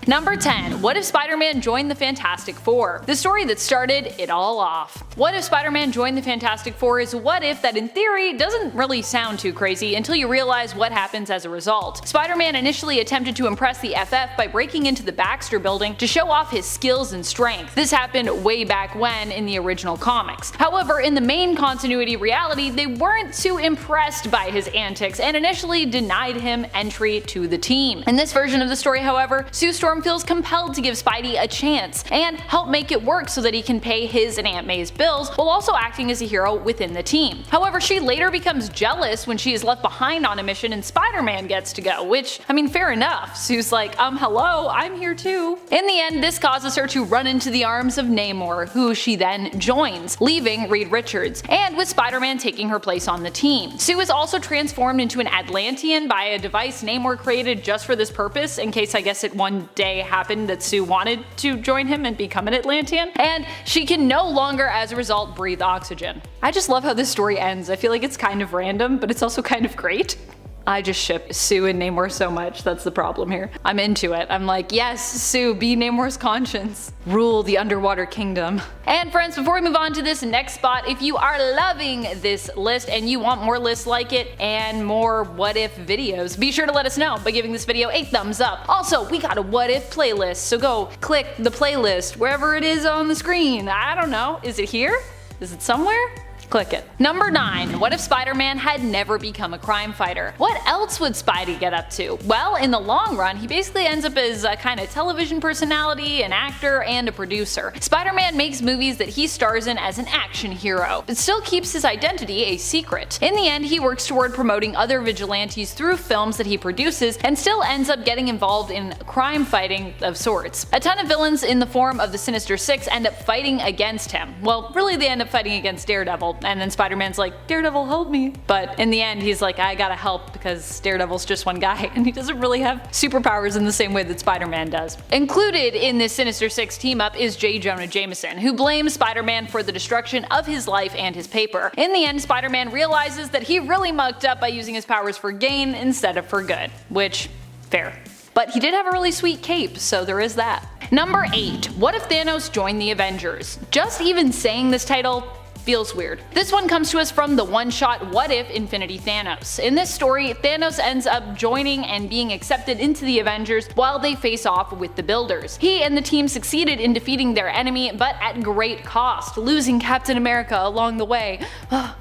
Number 10. What if Spider-Man joined the Fantastic Four? The story that started it all off. What if Spider-Man joined the Fantastic Four is what if that in theory doesn't really sound too crazy until you realize what happens as a result. Spider-Man initially attempted to impress the FF by breaking into the Baxter building to show off his skills and strength. This happened way back when in the original comics. However, in the main continuity reality, they weren't too impressed by his antics and initially denied him entry to the team. In this version of the story, however, Sue Storm feels compelled to give Spidey a chance and help make it work so that he can pay his and Aunt May's bills while also acting as a hero within the team. However, she later becomes jealous when she is left behind on a mission and Spider-Man gets to go, which, I mean, fair enough. Sue's like, hello, I'm here too. In the end, this causes her to run into the arms of Namor, who she then joins, leaving Reed Richards, and with Spider-Man taking her place on the team. Sue is also transformed into an Atlantean by a device Namor created just for this purpose, in case I guess it one day happened that Sue wanted to join him and become an Atlantean, and she can no longer as a result breathe oxygen. I just love how this story ends. I feel like it's kind of random, but it's also kind of great. I just ship Sue and Namor so much, that's the problem here. I'm into it. I'm like, yes, Sue, be Namor's conscience. Rule the underwater kingdom. And friends, before we move on to this next spot, if you are loving this list and you want more lists like it and more what if videos, be sure to let us know by giving this video a thumbs up. Also, we got a what if playlist, so go click the playlist wherever it is on the screen. I don't know, is it here? Is it somewhere? Click it. Number 9. What if Spider-Man had never become a crime fighter? What else would Spidey get up to? Well, in the long run, he basically ends up as a kind of television personality, an actor, and a producer. Spider-Man makes movies that he stars in as an action hero, but still keeps his identity a secret. In the end, he works toward promoting other vigilantes through films that he produces, and still ends up getting involved in crime fighting of sorts. A ton of villains in the form of the Sinister Six end up fighting against him. Well, really they end up fighting against Daredevil, and then Spider-Man's like, Daredevil, help me. But in the end, he's like, I gotta help because Daredevil's just one guy, and he doesn't really have superpowers in the same way that Spider-Man does. Included in this Sinister Six team-up is J. Jonah Jameson, who blames Spider-Man for the destruction of his life and his paper. In the end, Spider-Man realizes that he really mucked up by using his powers for gain instead of for good. Which, fair. But he did have a really sweet cape, so there is that. Number 8. What if Thanos joined the Avengers? Just even saying this title feels weird. This one comes to us from the one-shot What If Infinity Thanos. In this story, Thanos ends up joining and being accepted into the Avengers while they face off with the Builders. He and the team succeeded in defeating their enemy, but at great cost, losing Captain America along the way.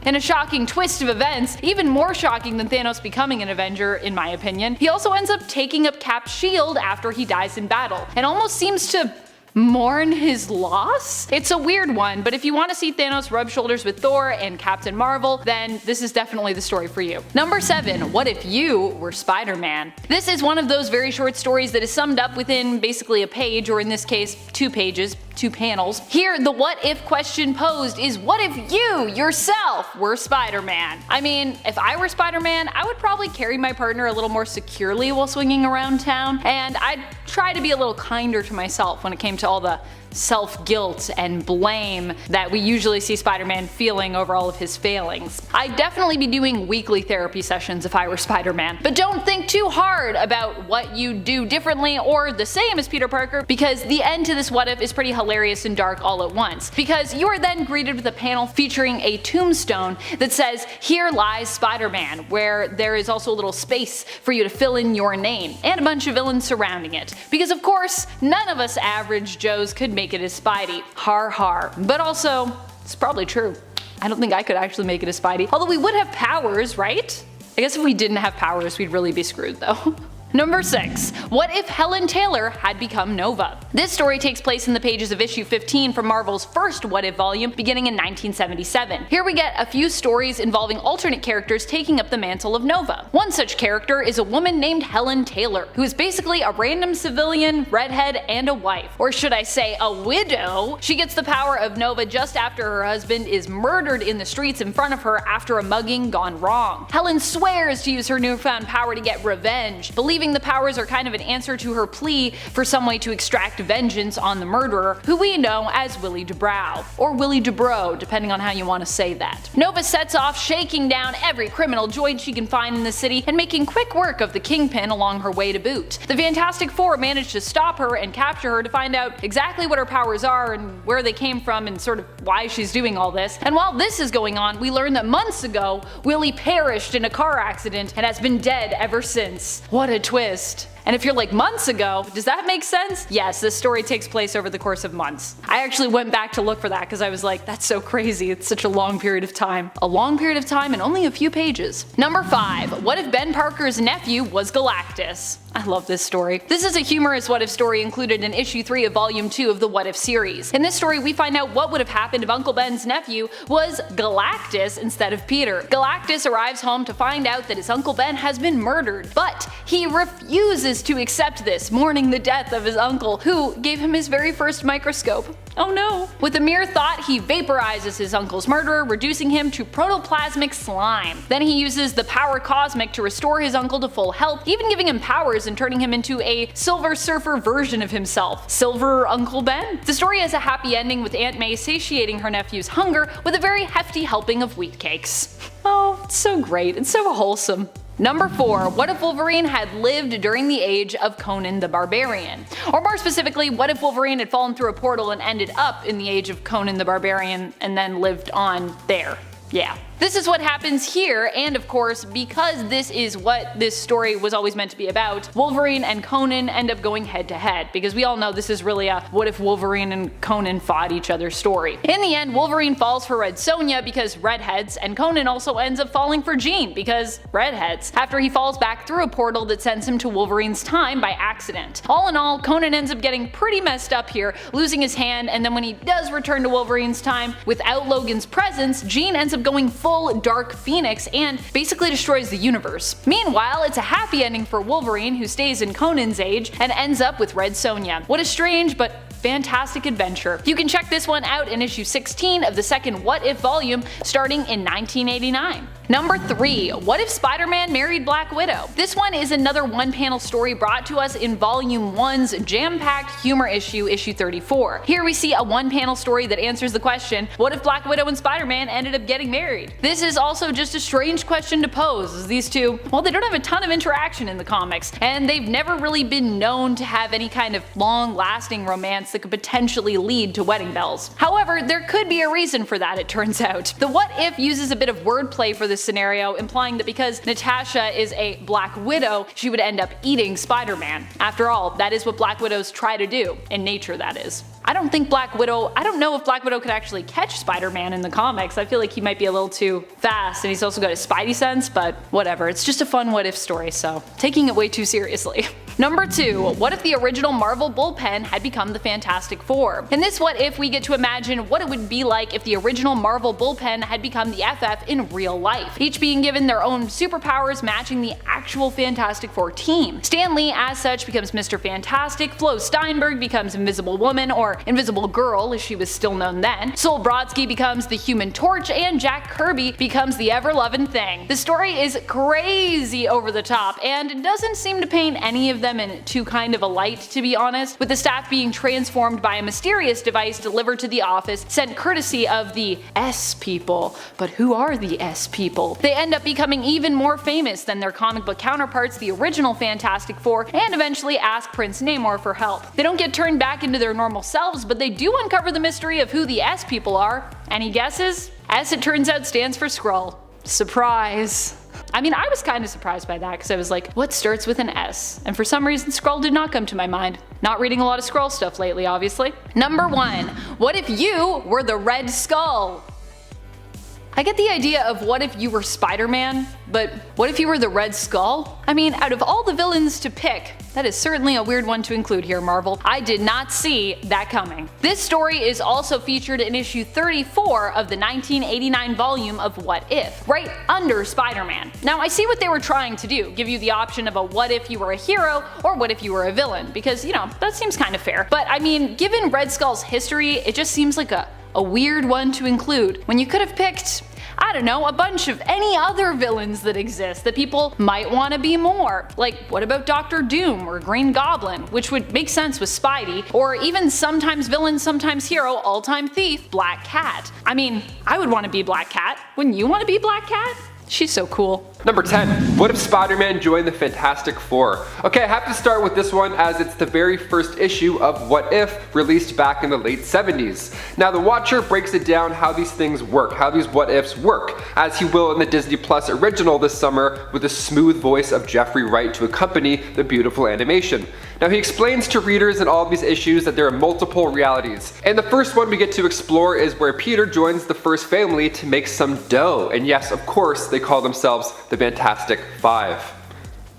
In a shocking twist of events, even more shocking than Thanos becoming an Avenger in my opinion, he also ends up taking up Cap's shield after he dies in battle, and almost seems to mourn his loss? It's a weird one, but if you want to see Thanos rub shoulders with Thor and Captain Marvel, then this is definitely the story for you. Number 7. What if you were Spider-Man? This is one of those very short stories that is summed up within basically a page, or in this case, 2 pages. 2 panels. Here, the what if question posed is what if you, yourself, were Spider-Man? I mean, if I were Spider-Man, I would probably carry my partner a little more securely while swinging around town, and I'd try to be a little kinder to myself when it came to all the self-guilt and blame that we usually see Spider-Man feeling over all of his failings. I'd definitely be doing weekly therapy sessions if I were Spider-Man. But don't think too hard about what you do differently or the same as Peter Parker, because the end to this what if is pretty hilarious and dark all at once. Because you are then greeted with a panel featuring a tombstone that says, "Here lies Spider-Man," where there is also a little space for you to fill in your name, and a bunch of villains surrounding it. Because of course, none of us average Joes could make it as Spidey. Har har. But also, it's probably true. I don't think I could actually make it as Spidey. Although we would have powers, right? I guess if we didn't have powers, we'd really be screwed though. Number 6. What if Helen Taylor had become Nova? This story takes place in the pages of issue 15 from Marvel's first What If volume beginning in 1977. Here we get a few stories involving alternate characters taking up the mantle of Nova. One such character is a woman named Helen Taylor, who is basically a random civilian, redhead, and a wife. Or should I say a widow? She gets the power of Nova just after her husband is murdered in the streets in front of her after a mugging gone wrong. Helen swears to use her newfound power to get revenge, believing believing the powers are kind of an answer to her plea for some way to extract vengeance on the murderer, who we know as Willie DeBrow, or Willie DeBro, depending on how you want to say that. Nova sets off shaking down every criminal joint she can find in the city and making quick work of the Kingpin along her way to boot. The Fantastic Four manage to stop her and capture her to find out exactly what her powers are and where they came from and sort of why she's doing all this. And while this is going on, we learn that months ago, Willie perished in a car accident and has been dead ever since. What a twist. And if you're like, months ago, does that make sense? Yes, this story takes place over the course of months. I actually went back to look for that because I was like, that's so crazy, it's such a long period of time. A long period of time and only a few pages. Number 5. What if Ben Parker's nephew was Galactus? I love this story. This is a humorous what if story included in issue 3 of volume 2 of the What If series. In this story, we find out what would have happened if Uncle Ben's nephew was Galactus instead of Peter. Galactus arrives home to find out that his Uncle Ben has been murdered, but he refuses to accept this, mourning the death of his uncle, who gave him his very first microscope. Oh no. With a mere thought, he vaporizes his uncle's murderer, reducing him to protoplasmic slime. Then he uses the power cosmic to restore his uncle to full health, even giving him powers and turning him into a Silver Surfer version of himself. Silver Uncle Ben? The story has a happy ending, with Aunt May satiating her nephew's hunger with a very hefty helping of wheat cakes. Oh, it's so great. It's so wholesome. Number 4. What if Wolverine had lived during the age of Conan the Barbarian? Or more specifically, what if Wolverine had fallen through a portal and ended up in the age of Conan the Barbarian and then lived on there? Yeah. This is what happens here, and of course, because this is what this story was always meant to be about, Wolverine and Conan end up going head to head, because we all know this is really a what if Wolverine and Conan fought each other story. In the end, Wolverine falls for Red Sonja because redheads, and Conan also ends up falling for Jean because redheads, after he falls back through a portal that sends him to Wolverine's time by accident. All in all, Conan ends up getting pretty messed up here, losing his hand, and then when he does return to Wolverine's time, without Logan's presence, Jean ends up going full Dark Phoenix and basically destroys the universe. Meanwhile, it's a happy ending for Wolverine, who stays in Conan's age and ends up with Red Sonja. What a strange but fantastic adventure. You can check this one out in issue 16 of the second What If volume, starting in 1989. Number 3. What if Spider-Man married Black Widow? This one is another one-panel story brought to us in volume 1's jam-packed humor issue, issue 34. Here we see a one-panel story that answers the question, what if Black Widow and Spider-Man ended up getting married? This is also just a strange question to pose, as these two, well, they don't have a ton of interaction in the comics, and they've never really been known to have any kind of long-lasting romance that could potentially lead to wedding bells. However, there could be a reason for that, it turns out. The what if uses a bit of wordplay for this scenario, implying that because Natasha is a Black Widow, she would end up eating Spider-Man. After all, that is what Black Widows try to do, in nature that is. I don't know if Black Widow could actually catch Spider-Man in the comics. I feel like he might be a little too fast, and he's also got a spidey sense, but whatever, it's just a fun what if story, so taking it way too seriously. Number 2. What if the original Marvel bullpen had become the Fantastic Four? In this what if, we get to imagine what it would be like if the original Marvel bullpen had become the FF in real life, each being given their own superpowers matching the actual Fantastic Four team. Stan Lee, as such, becomes Mr. Fantastic, Flo Steinberg becomes Invisible Woman, or Invisible Girl as she was still known then, Sol Brodsky becomes the Human Torch, and Jack Kirby becomes the ever-loving Thing. The story is crazy over the top, and it doesn't seem to paint any of them in too kind of a light, to be honest, with the staff being transformed by a mysterious device delivered to the office, sent courtesy of the S people. But who are the S people? They end up becoming even more famous than their comic book counterparts, the original Fantastic Four, and eventually ask Prince Namor for help. They don't get turned back into their normal selves, but they do uncover the mystery of who the S people are. Any guesses? S, it turns out, stands for Skrull. Surprise. I mean, I was kind of surprised by that, because I was like, what starts with an S? And for some reason, Skrull did not come to my mind. Not reading a lot of Skrull stuff lately, obviously. Number 1. What if you were the Red Skull? I get the idea of what if you were Spider-Man, but what if you were the Red Skull? I mean, out of all the villains to pick, that is certainly a weird one to include here, Marvel. I did not see that coming. This story is also featured in issue 34 of the 1989 volume of What If, right under Spider-Man. Now, I see what they were trying to do, give you the option of a what if you were a hero or what if you were a villain, because, you know, that seems kind of fair. But I mean, given Red Skull's history, it just seems like a weird one to include when you could have picked, I don't know, a bunch of any other villains that exist that people might want to be more. Like, what about Doctor Doom or Green Goblin, which would make sense with Spidey, or even sometimes villain, sometimes hero, all-time thief, Black Cat. I mean, I would want to be Black Cat. Wouldn't you want to be Black Cat? She's so cool. Number 10. What if Spider-Man joined the Fantastic Four? Okay, I have to start with this one as it's the very first issue of What If, released back in the late 70s. Now the Watcher breaks it down how these things work, how these what ifs work, as he will in the Disney Plus original this summer with the smooth voice of Jeffrey Wright to accompany the beautiful animation. Now he explains to readers in all of these issues that there are multiple realities. And the first one we get to explore is where Peter joins the first family to make some dough. And yes, of course, they call themselves the Fantastic Five.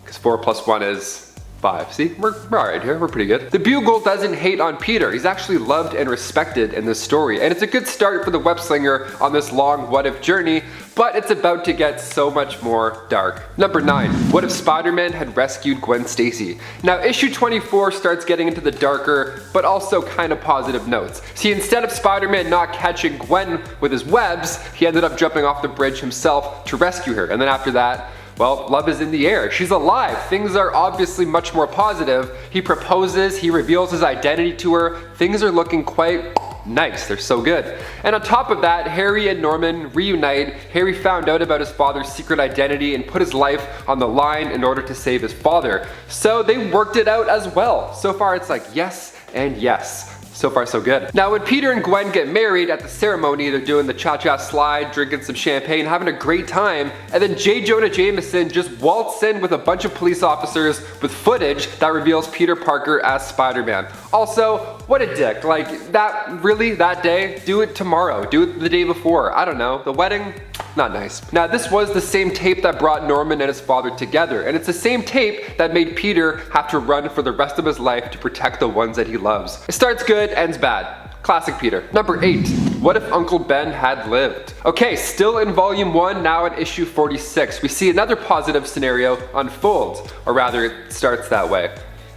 Because 4 + 1 is 5. See, we're alright here, we're pretty good. The Bugle doesn't hate on Peter. He's actually loved and respected in this story. And it's a good start for the web slinger on this long what if journey, but it's about to get so much more dark. Number 9. What if Spider-Man had rescued Gwen Stacy? Now issue 24 starts getting into the darker, but also kind of positive notes. See, instead of Spider-Man not catching Gwen with his webs, he ended up jumping off the bridge himself to rescue her. And then after that, well, love is in the air. She's alive. Things are obviously much more positive. He proposes, he reveals his identity to her. Things are looking quite nice. They're so good. And on top of that, Harry and Norman reunite. Harry found out about his father's secret identity and put his life on the line in order to save his father. So they worked it out as well. So far it's like yes and yes. So far so good. Now when Peter and Gwen get married at the ceremony, they're doing the cha-cha slide, drinking some champagne, having a great time, and then J. Jonah Jameson just waltzes in with a bunch of police officers with footage that reveals Peter Parker as Spider-Man. Also, what a dick. Like, that day? Do it tomorrow. Do it the day before. I don't know. The wedding? Not nice. Now this was the same tape that brought Norman and his father together, and it's the same tape that made Peter have to run for the rest of his life to protect the ones that he loves. It starts good, ends bad. Classic Peter. Number 8. What if Uncle Ben had lived? Okay, still in volume 1, now in issue 46, we see another positive scenario unfold, or rather it starts that way.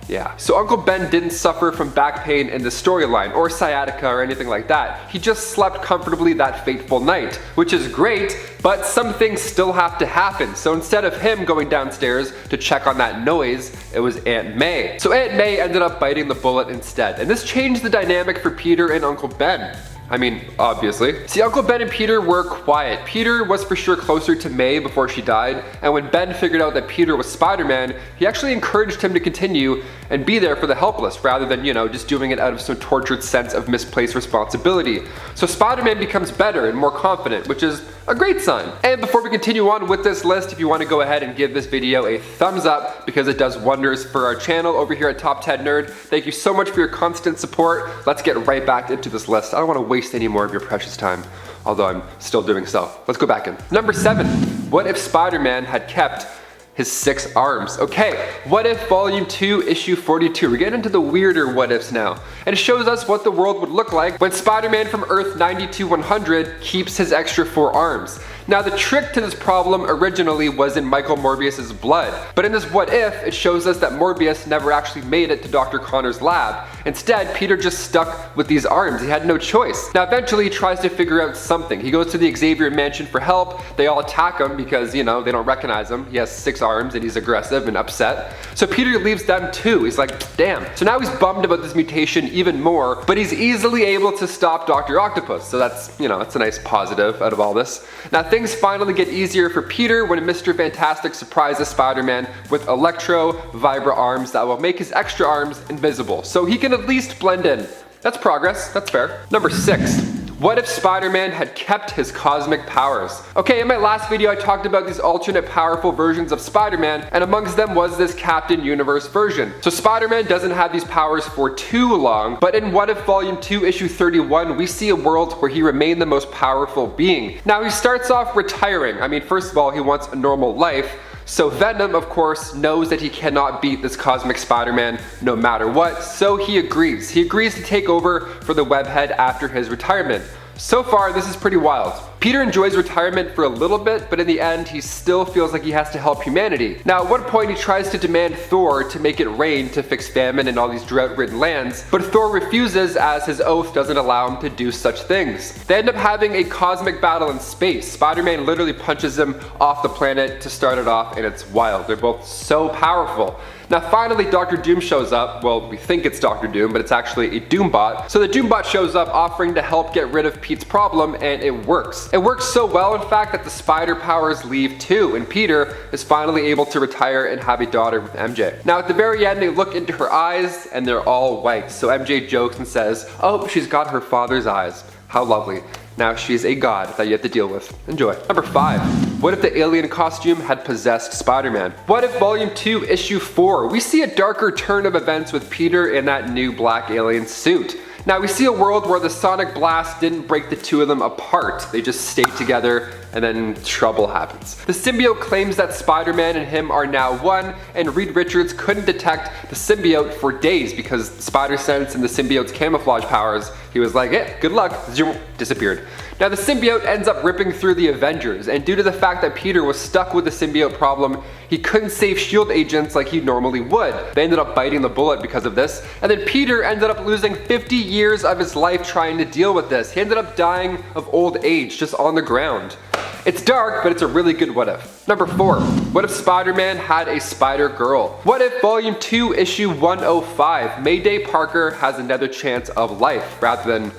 Yeah. So Uncle Ben didn't suffer from back pain in the storyline, or sciatica or anything like that. He just slept comfortably that fateful night, which is great, but some things still have to happen. So instead of him going downstairs to check on that noise, it was Aunt May. So Aunt May ended up biting the bullet instead, and this changed the dynamic for Peter and Uncle Ben. I mean, obviously. See, Uncle Ben and Peter were quiet. Peter was for sure closer to May before she died, and when Ben figured out that Peter was Spider-Man, he actually encouraged him to continue and be there for the helpless, rather than, just doing it out of some tortured sense of misplaced responsibility. So Spider-Man becomes better and more confident, which is a great sign. And before we continue on with this list, if you want to go ahead and give this video a thumbs up, because it does wonders for our channel over here at Top 10 Nerd. Thank you so much for your constant support. Let's get right back into this list. I don't want to waste any more of your precious time, although I'm still doing so. Let's go back in. Number 7. What if Spider-Man had kept his 6 arms? Okay, what if volume 2 issue 42? We're getting into the weirder what ifs now. And it shows us what the world would look like when Spider-Man from Earth 92-100 keeps his extra 4 arms. Now the trick to this problem originally was in Michael Morbius's blood, but in this what if, it shows us that Morbius never actually made it to Dr. Connor's lab. Instead, Peter just stuck with these arms. He had no choice. Now eventually he tries to figure out something. He goes to the Xavier mansion for help. They all attack him because, they don't recognize him. He has 6 arms and he's aggressive and upset. So Peter leaves them too. He's like, damn. So now he's bummed about this mutation even more, but he's easily able to stop Dr. Octopus. So that's, it's a nice positive out of all this. Now things finally get easier for Peter when Mr. Fantastic surprises Spider-Man with Electro Vibra arms that will make his extra arms invisible, so he can at least blend in. That's progress, that's fair. Number 6. What if Spider-Man had kept his cosmic powers? Okay, in my last video I talked about these alternate powerful versions of Spider-Man, and amongst them was this Captain Universe version. So Spider-Man doesn't have these powers for too long, but in What If Volume 2 issue 31 we see a world where he remained the most powerful being. Now he starts off retiring. I mean, first of all, he wants a normal life. So Venom, of course, knows that he cannot beat this cosmic Spider-Man no matter what, so he agrees. He agrees to take over for the Webhead after his retirement. So far, this is pretty wild. Peter enjoys retirement for a little bit, but in the end, he still feels like he has to help humanity. Now, at one point, he tries to demand Thor to make it rain to fix famine in all these drought-ridden lands, but Thor refuses as his oath doesn't allow him to do such things. They end up having a cosmic battle in space. Spider-Man literally punches him off the planet to start it off, and it's wild. They're both so powerful. Now finally, Dr. Doom shows up. Well, we think it's Dr. Doom, but it's actually a Doombot. So the Doombot shows up offering to help get rid of Pete's problem, and it works. It works so well, in fact, that the spider powers leave too, and Peter is finally able to retire and have a daughter with MJ. Now at the very end, they look into her eyes, and they're all white. So MJ jokes and says, "Oh, she's got her father's eyes. How lovely. Now she's a god that you have to deal with. Enjoy." Number 5. What if the alien costume had possessed Spider-Man? What if Volume 2, Issue 4? We see a darker turn of events with Peter in that new black alien suit. Now we see a world where the sonic blast didn't break the two of them apart. They just stayed together, and then trouble happens. The symbiote claims that Spider-Man and him are now one, and Reed Richards couldn't detect the symbiote for days because spider sense and the symbiote's camouflage powers, he was like, good luck, zoom, disappeared. Now the symbiote ends up ripping through the Avengers, and due to the fact that Peter was stuck with the symbiote problem, he couldn't save S.H.I.E.L.D. agents like he normally would. They ended up biting the bullet because of this, and then Peter ended up losing 50 years of his life trying to deal with this. He ended up dying of old age just on the ground. It's dark, but it's a really good what if. Number 4. What if Spider-Man had a Spider-Girl? What if Volume 2, Issue 105, Mayday Parker has another chance of life rather than,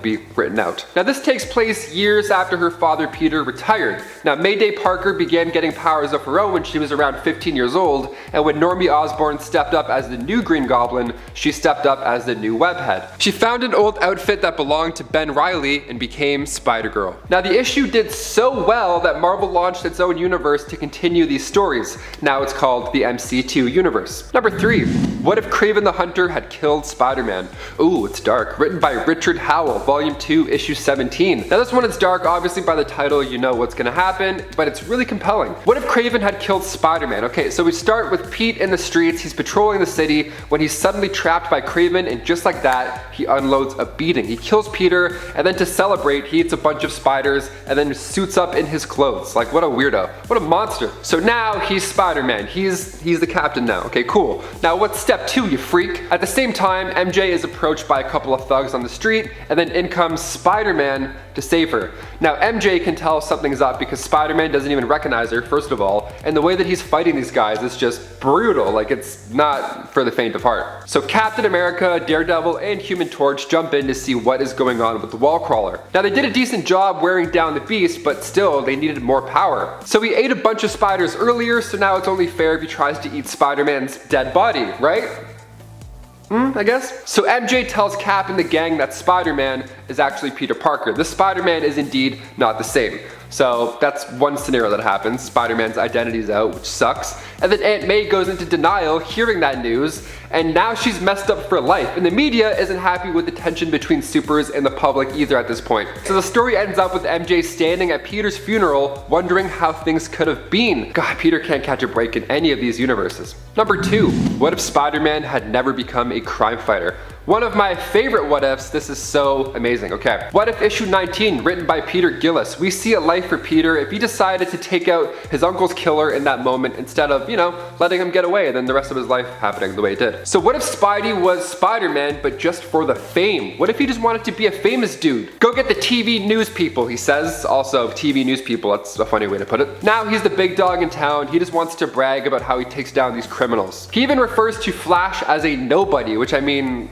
be written out. Now this takes place years after her father Peter retired. Now Mayday Parker began getting powers of her own when she was around 15 years old, and when Normie Osborn stepped up as the new Green Goblin, she stepped up as the new Webhead. She found an old outfit that belonged to Ben Reilly and became Spider-Girl. Now the issue did so well that Marvel launched its own universe to continue these stories. Now it's called the MC2 universe. Number 3. What if Kraven the Hunter had killed Spider-Man? Ooh, it's dark. Written by Richard Howell, Volume 2, Issue 17. Now this one is dark, obviously by the title you know what's gonna happen, but it's really compelling. What if Kraven had killed Spider-Man? Okay, so we start with Pete in the streets, he's patrolling the city when he's suddenly trapped by Kraven, and just like that, he unloads a beating. He kills Peter, and then to celebrate, he eats a bunch of spiders, and then suits up in his clothes. Like, what a weirdo. What a monster. So now he's Spider-Man. He's the captain now. Okay, cool. Now what's step 2, you freak? At the same time, MJ is approached by a couple of thugs on the street, and then in comes Spider-Man to save her. Now MJ can tell something's up because Spider-Man doesn't even recognize her, first of all, and the way that he's fighting these guys is just brutal. Like, it's not for the faint of heart. So Captain America, Daredevil, and Human Torch jump in to see what is going on with the wall crawler. Now they did a decent job wearing down the beast, but still they needed more power. So he ate a bunch of spiders earlier, so now it's only fair if he tries to eat Spider-Man's dead body, right? I guess. So MJ tells Cap and the gang that Spider-Man is actually Peter Parker. This Spider-Man is indeed not the same. So that's one scenario that happens. Spider-Man's identity is out, which sucks. And then Aunt May goes into denial hearing that news, and now she's messed up for life. And the media isn't happy with the tension between supers and the public either at this point. So the story ends up with MJ standing at Peter's funeral, wondering how things could have been. God, Peter can't catch a break in any of these universes. Number 2. What if Spider-Man had never become a crime fighter? One of my favorite what ifs. This is so amazing. Okay. What if issue 19, written by Peter Gillis? We see a life for Peter if he decided to take out his uncle's killer in that moment instead of, letting him get away and then the rest of his life happening the way it did. So what if Spidey was Spider-Man but just for the fame? What if he just wanted to be a famous dude? Go get the TV news people, he says. Also, TV news people, that's a funny way to put it. Now he's the big dog in town. He just wants to brag about how he takes down these criminals. He even refers to Flash as a nobody, which I mean,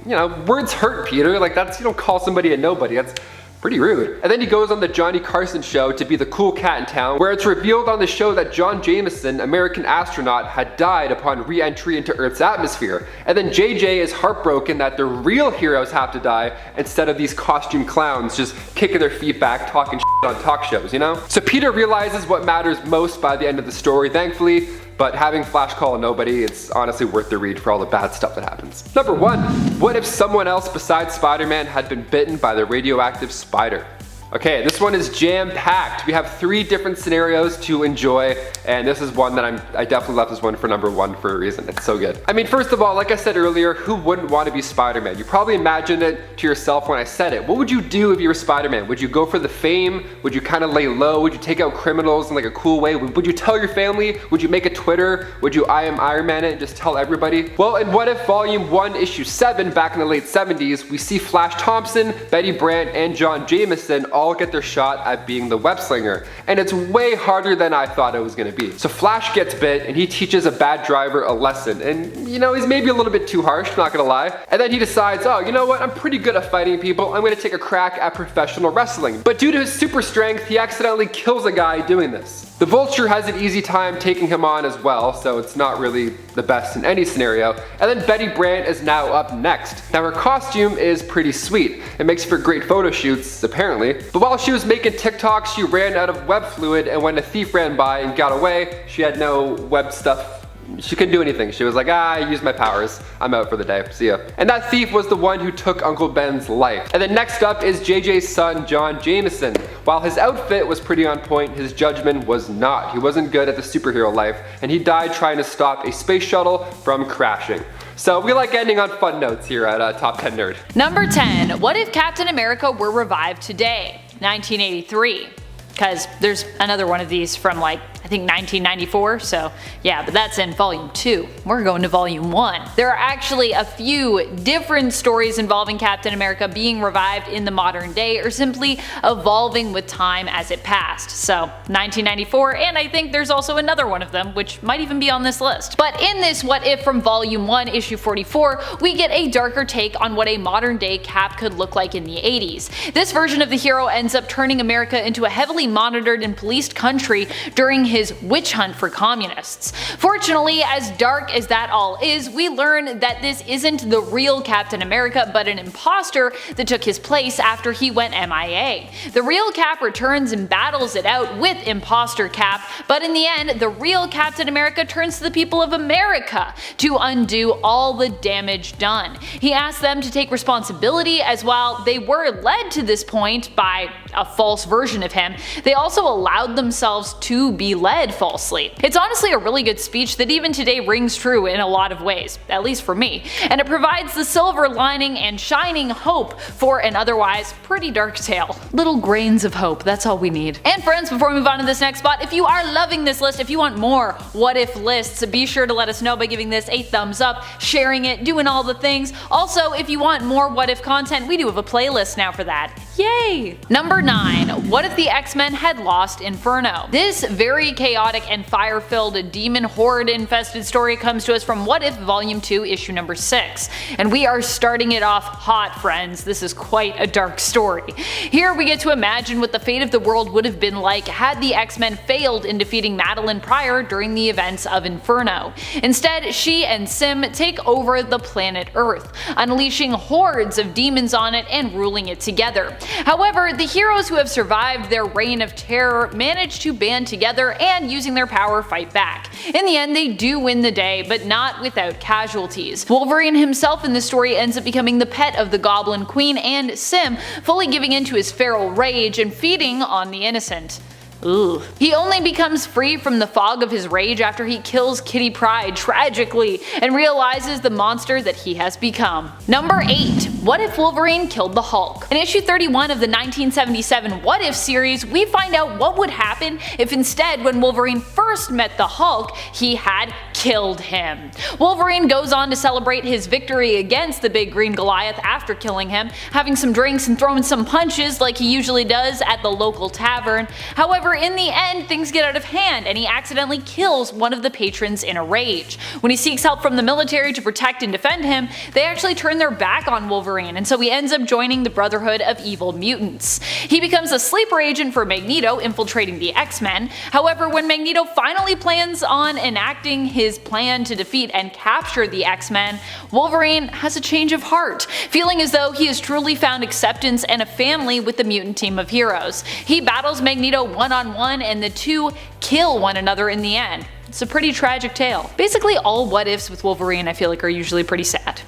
words hurt, Peter. Like, that's, you don't call somebody a nobody. That's pretty rude. And then he goes on the Johnny Carson show to be the cool cat in town, where it's revealed on the show that John Jameson, American astronaut, had died upon re-entry into Earth's atmosphere. And then JJ is heartbroken that the real heroes have to die instead of these costume clowns just kicking their feet back, talking shit on talk shows, So Peter realizes what matters most by the end of the story, thankfully. But having Flash call a nobody, it's honestly worth the read for all the bad stuff that happens. Number 1. What if someone else besides Spider-Man had been bitten by the radioactive spider? Okay, this one is jam-packed. We have 3 different scenarios to enjoy, and this is one that I definitely left this one for number 1 for a reason. It's so good. I mean, first of all, like I said earlier, who wouldn't want to be Spider-Man? You probably imagined it to yourself when I said it. What would you do if you were Spider-Man? Would you go for the fame? Would you kind of lay low? Would you take out criminals in like a cool way? Would you tell your family? Would you make a Twitter? Would you I am Iron Man it and just tell everybody? Well, in What If Volume 1, Issue 7, back in the late 70s, we see Flash Thompson, Betty Brant, and John Jameson all get their shot at being the web slinger. And it's way harder than I thought it was gonna be. So Flash gets bit and he teaches a bad driver a lesson. And you know, he's maybe a little bit too harsh, not gonna lie. And then he decides, oh, you know what? I'm pretty good at fighting people. I'm gonna take a crack at professional wrestling. But due to his super strength, he accidentally kills a guy doing this. The Vulture has an easy time taking him on as well, so it's not really the best in any scenario. And then Betty Brant is now up next. Now her costume is pretty sweet. It makes for great photo shoots, apparently. But while she was making TikToks, she ran out of web fluid, and when a thief ran by and got away, she had no web stuff. She couldn't do anything. She was like, I used my powers. I'm out for the day. See ya. And that thief was the one who took Uncle Ben's life. And then next up is JJ's son, John Jameson. While his outfit was pretty on point, his judgment was not. He wasn't good at the superhero life, and he died trying to stop a space shuttle from crashing. So we like ending on fun notes here at Top 10 Nerd. Number 10. What if Captain America were revived today? 1983. Because there's another one of these from like, I think 1994, so yeah, but that's in volume 2. We're going to volume 1. There are actually a few different stories involving Captain America being revived in the modern day or simply evolving with time as it passed. So 1994, and I think there's also another one of them which might even be on this list. But in this What If from volume 1, issue 44, we get a darker take on what a modern day Cap could look like in the 80s. This version of the hero ends up turning America into a heavily monitored and policed country during his witch hunt for communists. Fortunately, as dark as that all is, we learn that this isn't the real Captain America but an imposter that took his place after he went MIA. The real Cap returns and battles it out with imposter Cap, but in the end, the real Captain America turns to the people of America to undo all the damage done. He asks them to take responsibility, as while they were led to this point by a false version of him, they also allowed themselves to be led falsely. It's honestly a really good speech that even today rings true in a lot of ways, at least for me, and it provides the silver lining and shining hope for an otherwise pretty dark tale. Little grains of hope, that's all we need. And friends, before we move on to this next spot, if you are loving this list, if you want more What If lists, be sure to let us know by giving this a thumbs up, sharing it, doing all the things. Also, if you want more What If content, we do have a playlist now for that. Yay! Number 9. What if the X-Men had lost Inferno? This very chaotic and fire-filled demon horde-infested story comes to us from What If Volume 2, issue number 6. And we are starting it off hot, friends. This is quite a dark story. Here we get to imagine what the fate of the world would have been like had the X-Men failed in defeating Madeline Pryor during the events of Inferno. Instead, she and Sim take over the planet Earth, unleashing hordes of demons on it and ruling it together. However, the heroes who have survived their reign of terror manage to band together and, using their power, fight back. In the end, they do win the day, but not without casualties. Wolverine himself in the story ends up becoming the pet of the Goblin Queen, and Sim fully giving in to his feral rage and feeding on the innocent. Ugh. He only becomes free from the fog of his rage after he kills Kitty Pryde tragically and realizes the monster that he has become. Number 8. What if Wolverine killed the Hulk? In issue 31 of the 1977 What If series, we find out what would happen if instead, when Wolverine first met the Hulk, he had killed him. Wolverine goes on to celebrate his victory against the big green Goliath after killing him, having some drinks and throwing some punches like he usually does at the local tavern. However, in the end, things get out of hand and he accidentally kills one of the patrons in a rage. When he seeks help from the military to protect and defend him, they actually turn their back on Wolverine, and so he ends up joining the Brotherhood of Evil Mutants. He becomes a sleeper agent for Magneto, infiltrating the X-Men. However, when Magneto finally plans on enacting his plan to defeat and capture the X-Men, Wolverine has a change of heart, feeling as though he has truly found acceptance and a family with the mutant team of heroes. He battles Magneto one-on-one, and the two kill one another in the end. It's a pretty tragic tale. Basically all what ifs with Wolverine I feel like are usually pretty sad.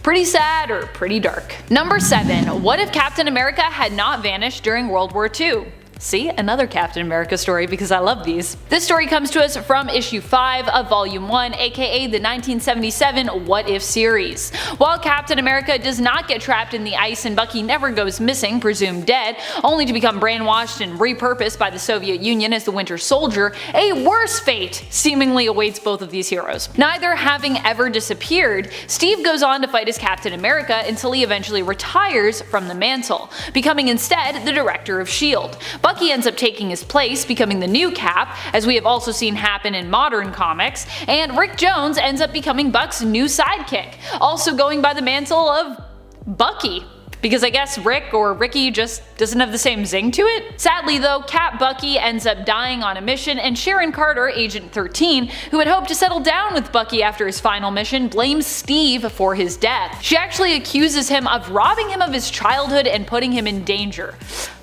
Pretty sad or pretty dark. Number 7. What if Captain America had not vanished during World War II? See, another Captain America story because I love these. This story comes to us from issue 5 of volume 1, aka the 1977 What If series. While Captain America does not get trapped in the ice and Bucky never goes missing, presumed dead, only to become brainwashed and repurposed by the Soviet Union as the Winter Soldier, a worse fate seemingly awaits both of these heroes. Neither having ever disappeared, Steve goes on to fight as Captain America until he eventually retires from the mantle, becoming instead the director of S.H.I.E.L.D. Bucky ends up taking his place, becoming the new Cap, as we have also seen happen in modern comics, and Rick Jones ends up becoming Buck's new sidekick, also going by the mantle of Bucky. Because I guess Rick or Ricky just doesn't have the same zing to it? Sadly though, Cap Bucky ends up dying on a mission, and Sharon Carter, Agent 13, who had hoped to settle down with Bucky after his final mission, blames Steve for his death. She actually accuses him of robbing him of his childhood and putting him in danger.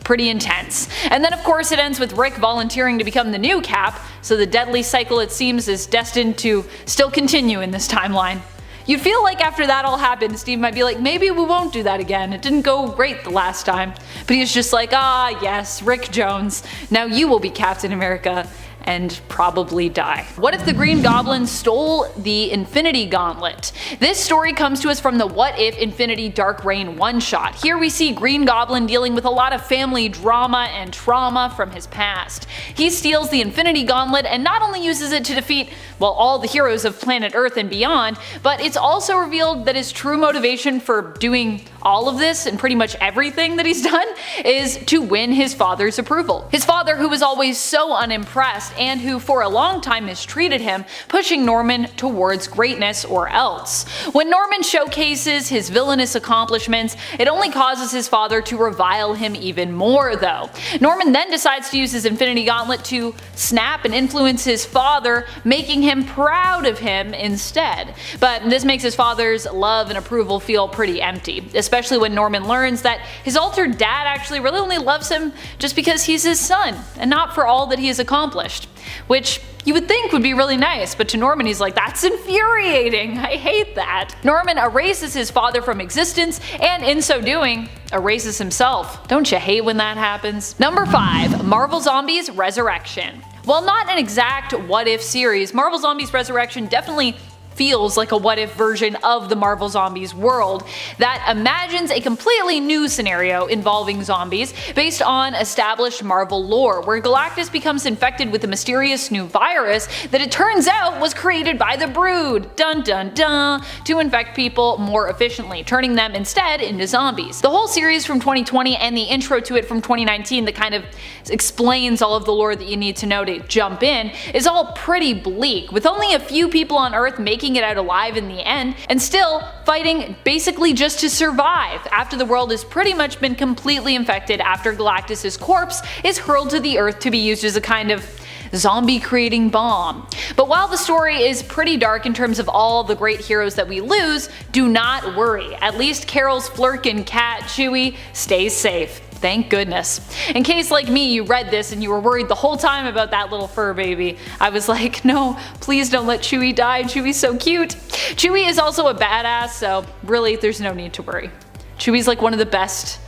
Pretty intense. And then of course it ends with Rick volunteering to become the new Cap, so the deadly cycle it seems is destined to still continue in this timeline. You'd feel like after that all happened, Steve might be like, maybe we won't do that again, it didn't go great the last time. But he's just like, ah yes, Rick Jones, now you will be Captain America and probably die. What if the Green Goblin stole the Infinity Gauntlet? This story comes to us from the What If Infinity Dark Reign one-shot. Here we see Green Goblin dealing with a lot of family drama and trauma from his past. He steals the Infinity Gauntlet and not only uses it to defeat, well, all the heroes of planet Earth and beyond, but it's also revealed that his true motivation for doing all of this and pretty much everything that he's done is to win his father's approval. His father, who was always so unimpressed and who for a long time mistreated him, pushing Norman towards greatness or else. When Norman showcases his villainous accomplishments, it only causes his father to revile him even more though. Norman then decides to use his Infinity Gauntlet to snap and influence his father, making him proud of him instead. But this makes his father's love and approval feel pretty empty, especially when Norman learns that his altered dad actually really only loves him just because he's his son, and not for all that he has accomplished. Which you would think would be really nice, but to Norman he's like, that's infuriating, I hate that. Norman erases his father from existence, and in so doing, erases himself. Don't you hate when that happens? Number 5. Marvel Zombies Resurrection. While not an exact What If series, Marvel Zombies Resurrection definitely feels like a what if version of the Marvel Zombies world that imagines a completely new scenario involving zombies based on established Marvel lore, where Galactus becomes infected with a mysterious new virus that it turns out was created by the Brood, dun dun dun, to infect people more efficiently, turning them instead into zombies. The whole series from 2020 and the intro to it from 2019 that kind of explains all of the lore that you need to know to jump in is all pretty bleak, with only a few people on Earth making it out alive in the end, and still fighting basically just to survive after the world has pretty much been completely infected after Galactus' corpse is hurled to the Earth to be used as a kind of zombie creating bomb. But while the story is pretty dark in terms of all the great heroes that we lose, do not worry. At least Carol's Flurkin cat Chewie stays safe. Thank goodness. In case like me you read this and you were worried the whole time about that little fur baby, I was like, no, please don't let Chewie die, Chewie's so cute. Chewie is also a badass, so really there's no need to worry. Chewie's like one of the best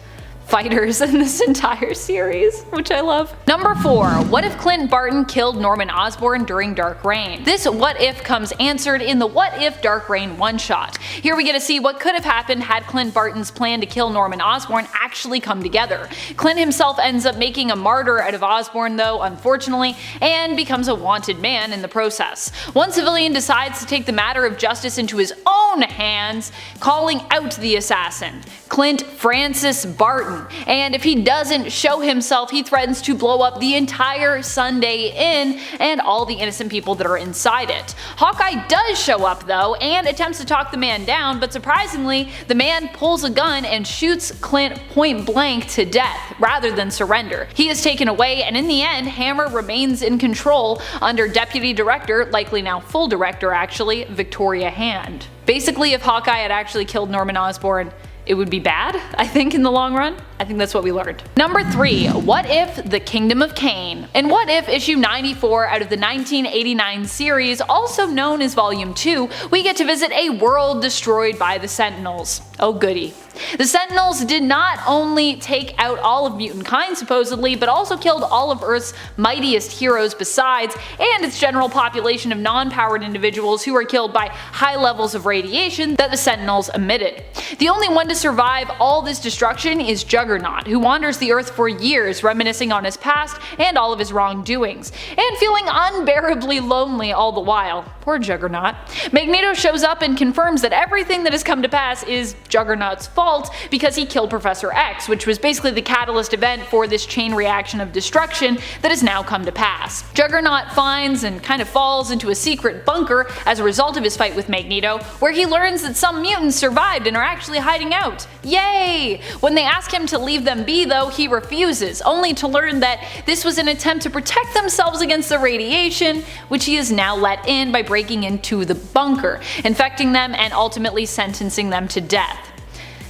fighters in this entire series, which I love. Number 4. What if Clint Barton killed Norman Osborn during Dark Reign? This what if comes answered in the What If Dark Reign one-shot. Here we get to see what could have happened had Clint Barton's plan to kill Norman Osborn actually come together. Clint himself ends up making a martyr out of Osborn though, unfortunately, and becomes a wanted man in the process. One civilian decides to take the matter of justice into his own hands, calling out the assassin, Clint Francis Barton. And if he doesn't show himself, he threatens to blow up the entire Sunday Inn and all the innocent people that are inside it. Hawkeye does show up though and attempts to talk the man down, but surprisingly the man pulls a gun and shoots Clint point blank to death rather than surrender. He is taken away, and in the end Hammer remains in control under Deputy Director, likely now full director actually, Victoria Hand. Basically if Hawkeye had actually killed Norman Osborn, it would be bad, I think, in the long run. I think that's what we learned. Number 3. What if the Kingdom of Kane? In What If issue 94 out of the 1989 series, also known as Volume 2, we get to visit a world destroyed by the Sentinels. Oh goody. The Sentinels did not only take out all of mutant kind supposedly, but also killed all of Earth's mightiest heroes besides, and its general population of non-powered individuals who were killed by high levels of radiation that the Sentinels emitted. The only one to survive all this destruction is Juggernaut, who wanders the Earth for years reminiscing on his past and all of his wrongdoings, and feeling unbearably lonely all the while. Poor Juggernaut. Magneto shows up and confirms that everything that has come to pass is Juggernaut's fault because he killed Professor X, which was basically the catalyst event for this chain reaction of destruction that has now come to pass. Juggernaut finds and kind of falls into a secret bunker as a result of his fight with Magneto, where he learns that some mutants survived and are actually hiding out. Yay! When they ask him to leave them be though, he refuses, only to learn that this was an attempt to protect themselves against the radiation, which he is now let in by breaking into the bunker, infecting them and ultimately sentencing them to death.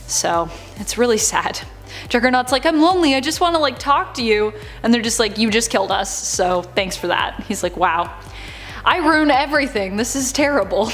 So, it's really sad. Juggernaut's like, I'm lonely, I just want to like talk to you. And they're just like, you just killed us, so thanks for that. He's like, wow. I ruin everything, this is terrible.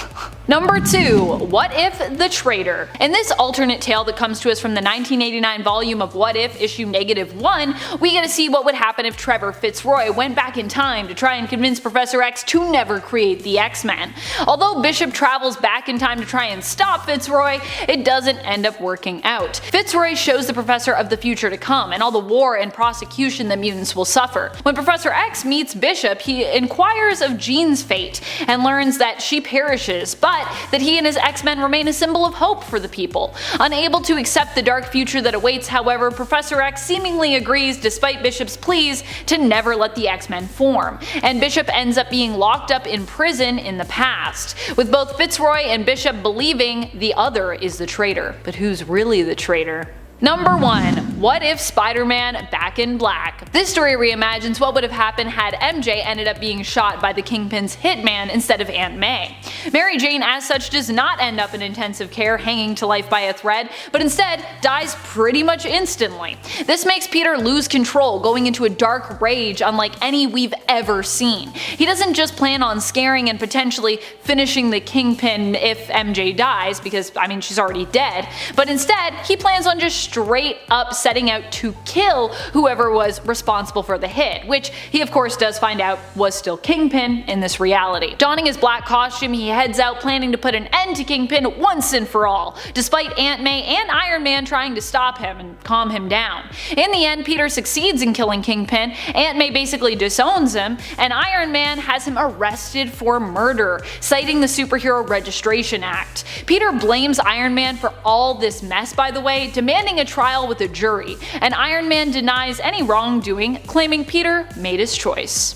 Number 2. What If the Traitor? In this alternate tale that comes to us from the 1989 volume of What If issue -1, we get to see what would happen if Trevor Fitzroy went back in time to try and convince Professor X to never create the X-Men. Although Bishop travels back in time to try and stop Fitzroy, it doesn't end up working out. Fitzroy shows the Professor of the future to come and all the war and prosecution that mutants will suffer. When Professor X meets Bishop, he inquires of Jean's fate and learns that she perishes, but that he and his X-Men remain a symbol of hope for the people. Unable to accept the dark future that awaits, however, Professor X seemingly agrees, despite Bishop's pleas, to never let the X-Men form, and Bishop ends up being locked up in prison in the past, with both Fitzroy and Bishop believing the other is the traitor. But who's really the traitor? Number 1. What if Spider-Man Back in Black? This story reimagines what would have happened had MJ ended up being shot by the Kingpin's hitman instead of Aunt May. Mary Jane as such does not end up in intensive care hanging to life by a thread, but instead dies pretty much instantly. This makes Peter lose control, going into a dark rage unlike any we've ever seen. He doesn't just plan on scaring and potentially finishing the Kingpin if MJ dies, because I mean she's already dead, but instead he plans on just straight up setting out to kill whoever was responsible for the hit, which he of course does find out was still Kingpin in this reality. Donning his black costume, he heads out planning to put an end to Kingpin once and for all, despite Aunt May and Iron Man trying to stop him and calm him down. In the end, Peter succeeds in killing Kingpin, Aunt May basically disowns him, and Iron Man has him arrested for murder, citing the Superhero Registration Act. Peter blames Iron Man for all this mess, by the way, demanding a trial with a jury, and Iron Man denies any wrongdoing, claiming Peter made his choice.